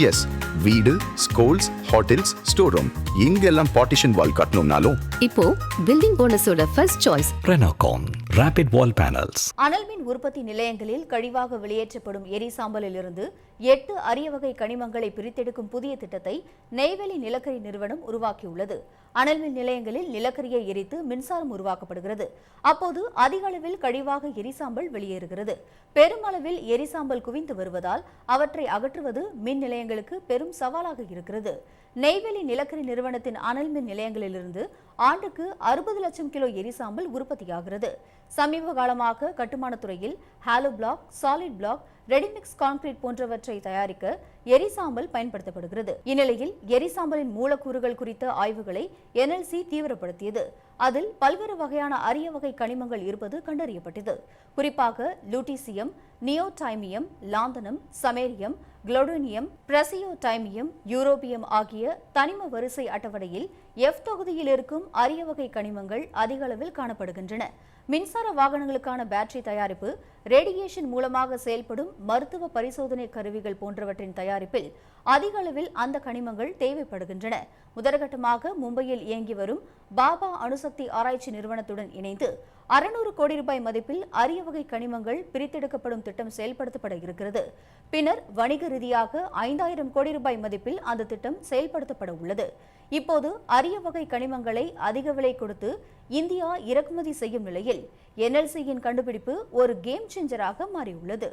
S, வீடு, schools, hotels, store room இங்கெல்லாம் partition wall கட்டணும்னாலும் இப்போ பில்டிங் போனஸோட first choice Renocon Rapid Wall Panels. அனல் மின் உற்பத்தி நிலையங்களில் கழிவாக வெளியேற்றப்படும் எரிசாம்பலில் இருந்து 8 அரிய வகை கனிமங்களை பிரித்தெடுக்கும் புதிய திட்டத்தை நெய்வேலி நிலக்கரி நிறுவனம் உருவாக்கியுள்ளது. அனல் மின் நிலையங்களில் நிலக்கரியை எரித்து மின்சாரம் உருவாக்கப்படுகிறது. அப்போது அதிக அளவில் கழிவாக எரிசாம்பல் வெளியேறுகிறது. பெருமளவில் எரிசாம்பல் குவிந்து வருவதால் அவற்றை அகற்றுவது மின் நிலையங்களுக்கு பெரும் சவாலாக இருக்கிறது. நெய்வேலி நிலக்கரி நிறுவனத்தின் அனல் மின் நிலையங்களிலிருந்து ஆண்டுக்கு 60 லட்சம் கிலோ எரிசாம்பல் உற்பத்தியாகிறது. சமீப காலமாக கட்டுமானத் துறையில் hollow block, solid block, ready mix concrete போன்றவற்றை தயாரிக்க எரிசாம்பல் பயன்படுத்தப்படுகிறது. இந்நிலையில் எரிசாம்பலின் மூலக்கூறுகள் குறித்த ஆய்வுகளை NLC தீவிரப்படுத்தியது. அதில் பல்வேறு வகையான அரிய வகை கனிமங்கள் இருப்பது கண்டறியப்பட்டது. குறிப்பாக லூட்டீசியம், neodymium, lanthanum, samarium, குளோடோனியம், praseodymium, europium ஆகிய தனிம வரிசை அட்டவணையில் F தொகுதியில் இருக்கும் அரிய வகை கனிமங்கள் அதிக அளவில் காணப்படுகின்றன. மின்சார வாகனங்களுக்கான பேட்டரி தயாரிப்பு, ரேடியேஷன் மூலமாக செயல்படும் மருத்துவ பரிசோதனை கருவிகள் போன்றவற்றின் தயாரிப்பில் அதிக அளவில் அந்த கனிமங்கள் தேவைப்படுகின்றன. முதற்கட்டமாக மும்பையில் இயங்கி வரும் பாபா அணுசக்தி ஆராய்ச்சி நிறுவனத்துடன் இணைந்து 600 கோடி ரூபாய் மதிப்பில் அரிய வகை கனிமங்கள் பிரித்தெடுக்கப்படும் திட்டம் செயல்படுத்தப்பட இருக்கிறது. பின்னர் வணிக ரீதியாக 5000 கோடி ரூபாய் மதிப்பில் அந்த திட்டம் செயல்படுத்தப்பட உள்ளது. இப்போது அரிய வகை கனிமங்களை அதிக விலை கொடுத்து இந்தியா இறக்குமதி செய்யும் நிலையில் NLC-யின் கண்டுபிடிப்பு ஒரு கேம் சேஞ்சராக மாறியுள்ளது.